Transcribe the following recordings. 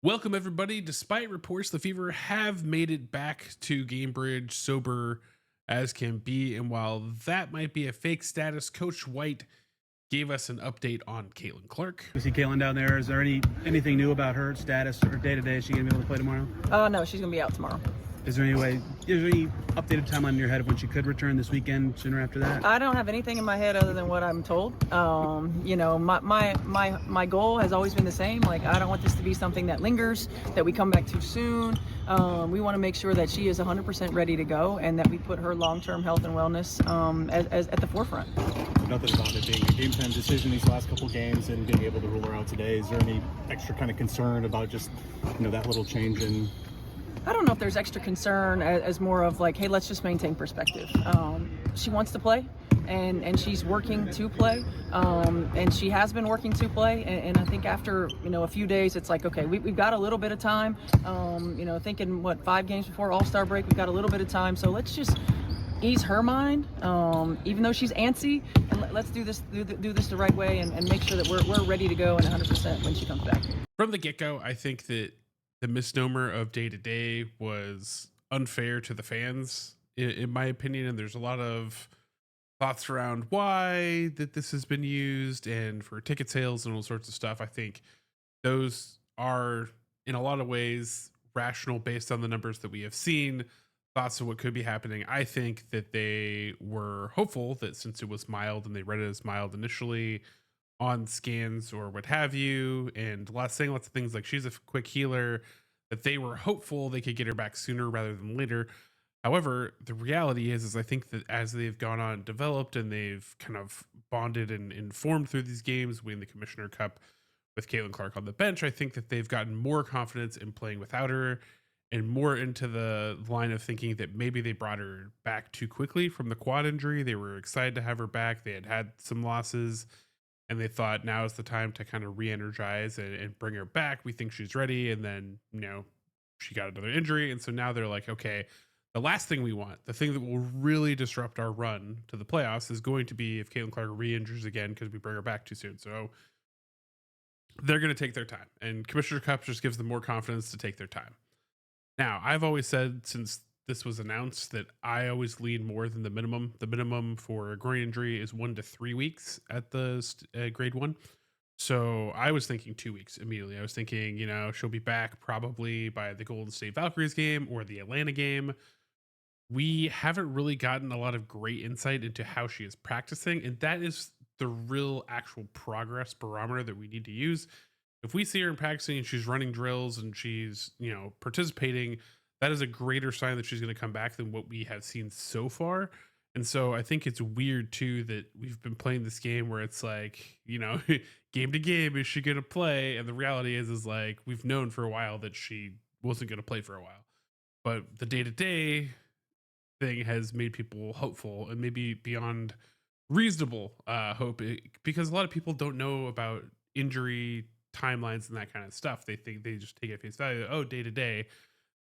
Welcome, everybody. Despite reports the Fever have made it back to Gamebridge sober as can be, and while that might be a fake status, Coach White gave us an update on Caitlin Clark. I see Caitlin down there. Is there anything new about her status or day to day? Is she gonna be able to play tomorrow? No, she's gonna be out tomorrow. Is there any updated timeline in your head of when she could return this weekend, sooner after that? I don't have anything in my head other than what I'm told. My goal has always been the same. Like, I don't want this to be something that lingers, that we come back too soon. We want to make sure that she is 100% ready to go and that we put her long-term health and wellness as at the forefront. Nothing about it being a game time decision these last couple games and being able to rule her out today. Is there any extra kind of concern about just, that little change in? I don't know if there's extra concern as more of like, hey, let's just maintain perspective. She wants to play, and she's working to play, and she has been working to play. And I think after a few days, it's like, okay, we've got a little bit of time. Thinking 5 games before AllStar Break, we've got a little bit of time. So let's just ease her mind, even though she's antsy, and let's do this the right way and make sure that we're ready to go and 100% when she comes back. From the get-go, I think that the misnomer of day-to-day was unfair to the fans, in my opinion, and there's a lot of thoughts around why that this has been used and for ticket sales and all sorts of stuff. I think those are, in a lot of ways, rational based on the numbers that we have seen, thoughts of what could be happening. I think that they were hopeful that since it was mild and they read it as mild initially on scans or what have you, and saying lots of things like she's a quick healer, that they were hopeful they could get her back sooner rather than later. However, the reality is I think that as they've gone on and developed and they've kind of bonded and informed through these games, winning the Commissioner Cup with Caitlin Clark on the bench, I think that they've gotten more confidence in playing without her and more into the line of thinking that maybe they brought her back too quickly from the quad injury. They were excited to have her back. They had some losses and they thought now is the time to kind of re-energize and bring her back. We think she's ready. And then, she got another injury. And so now they're like, okay, the last thing we want, the thing that will really disrupt our run to the playoffs is going to be if Caitlin Clark re-injures again because we bring her back too soon. So they're going to take their time. And Commissioner Cup just gives them more confidence to take their time. Now, I've always said since this was announced that I always lean more than the minimum. The minimum for a groin injury is 1 to 3 weeks at the grade 1. So I was thinking 2 weeks immediately. I was thinking, she'll be back probably by the Golden State Valkyries game or the Atlanta game. We haven't really gotten a lot of great insight into how she is practicing, and that is the real actual progress barometer that we need to use. If we see her in practicing and she's running drills and she's, participating, that is a greater sign that she's going to come back than what we have seen so far. And so I think it's weird too that we've been playing this game where it's like, game to game, is she going to play? And the reality is like, we've known for a while that she wasn't going to play for a while, but the day to day thing has made people hopeful and maybe beyond reasonable hope, because a lot of people don't know about injury timelines and that kind of stuff. They think they just take it at face value. Oh, day to day,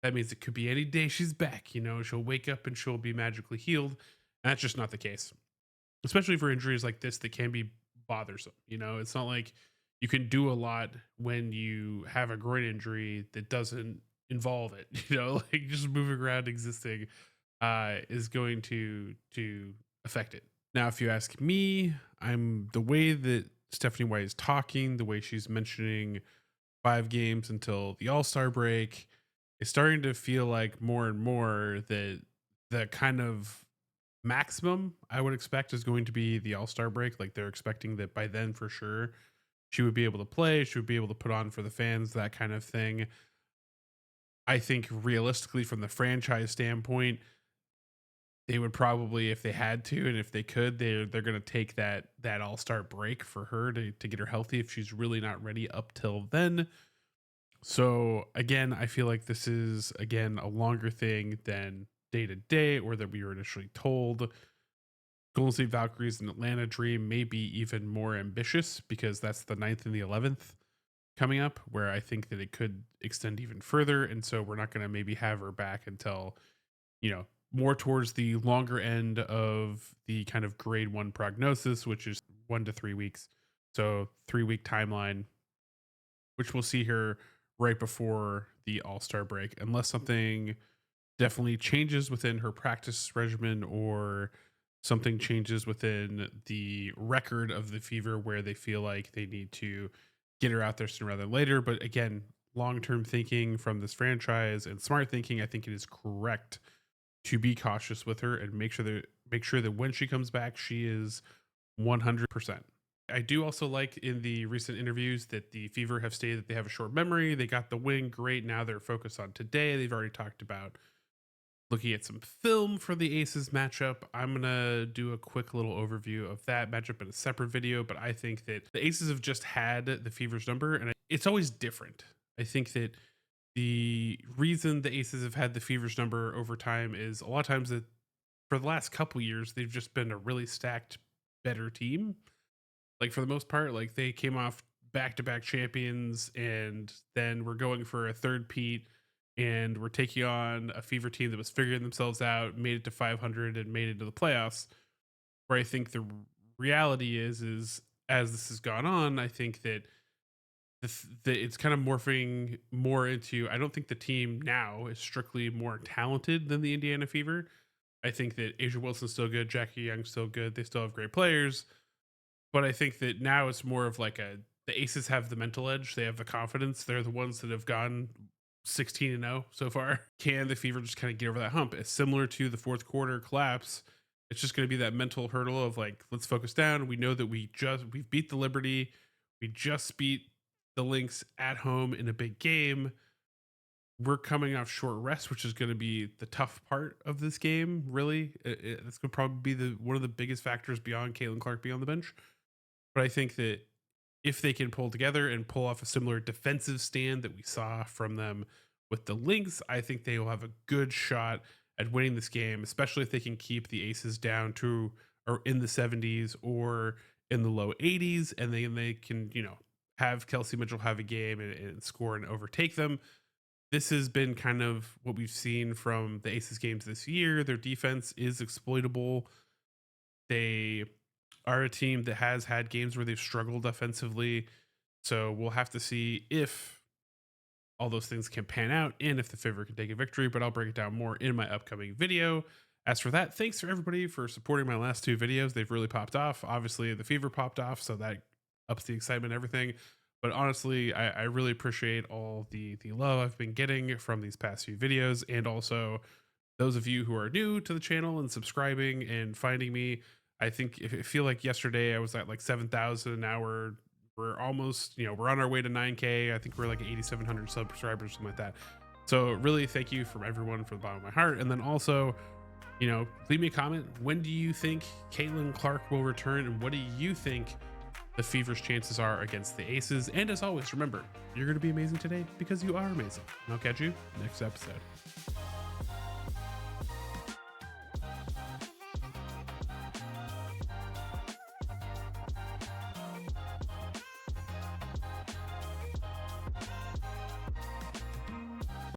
that means it could be any day she's back. She'll wake up and she'll be magically healed. And that's just not the case, especially for injuries like this that can be bothersome. It's not like you can do a lot when you have a groin injury that doesn't involve it. Like just moving around existing is going to affect it. Now, if you ask me, the way that Stephanie White is talking, the way she's mentioning 5 games until the All-Star break, is starting to feel like more and more that the kind of maximum I would expect is going to be the All-Star break. Like they're expecting that by then for sure she would be able to play, she would be able to put on for the fans, that kind of thing. I think realistically from the franchise standpoint, they would probably, if they had to and if they could, they're going to take that All-Star break for her to get her healthy if she's really not ready up till then. So again, I feel like this is again a longer thing than day to day or that we were initially told. Golden State Valkyries and Atlanta Dream may be even more ambitious because that's the 9th and the 11th coming up, where I think that it could extend even further. And so we're not going to maybe have her back until, more towards the longer end of the kind of grade 1 prognosis, which is 1 to 3 weeks. So 3-week timeline, which we'll see her right before the All-Star break, unless something definitely changes within her practice regimen or something changes within the record of the Fever where they feel like they need to get her out there sooner rather than later. But again, long-term thinking from this franchise and smart thinking, I think it is correct to be cautious with her and make sure that when she comes back, she is 100%. I do also like in the recent interviews that the Fever have stated that they have a short memory. They got the win, great. Now they're focused on today. They've already talked about looking at some film for the Aces matchup. I'm going to do a quick little overview of that matchup in a separate video, but I think that the Aces have just had the Fever's number, and it's always different. I think that the reason the Aces have had the Fever's number over time is a lot of times that for the last couple years, they've just been a really stacked, better team. Like for the most part, like they came off back-to-back champions, and then we're going for a third peat, and we're taking on a Fever team that was figuring themselves out, made it to 500, and made it to the playoffs. Where I think the reality is as this has gone on, I think that it's kind of morphing more into. I don't think the team now is strictly more talented than the Indiana Fever. I think that Asia Wilson's still good, Jackie Young's still good. They still have great players, but I think that now it's more of like the Aces have the mental edge. They have the confidence. They're the ones that have gone 16-0 so far. Can the Fever just kind of get over that hump? It's similar to the fourth quarter collapse. It's just going to be that mental hurdle of like, let's focus down. We know that we've beat the Liberty. We just beat the Lynx at home in a big game. We're coming off short rest, which is going to be the tough part of this game. Really, it's going to probably be one of the biggest factors beyond Caitlin Clark being on the bench. But I think that if they can pull together and pull off a similar defensive stand that we saw from them with the Lynx, I think they will have a good shot at winning this game, especially if they can keep the Aces down to or in the 70s or in the low 80s, and then they can, have Kelsey Mitchell have a game and score and overtake them. This has been kind of what we've seen from the Aces games this year. Their defense is exploitable. They are a team that has had games where they've struggled offensively. So we'll have to see if all those things can pan out and if the Fever can take a victory, but I'll break it down more in my upcoming video. As for that, thanks for everybody for supporting my last two videos. They've really popped off. Obviously, the Fever popped off, so that ups the excitement and everything. But honestly, I really appreciate all the love I've been getting from these past few videos, and also those of you who are new to the channel and subscribing and finding me. I think if it feel like yesterday I was at like 7,000 an hour. We're almost, we're on our way to 9K. I think we're like 8,700 subscribers, something like that. So really thank you from everyone from the bottom of my heart. And then also, leave me a comment. When do you think Caitlin Clark will return? And what do you think the Fever's chances are against the Aces? And as always, remember, you're going to be amazing today because you are amazing. And I'll catch you next episode.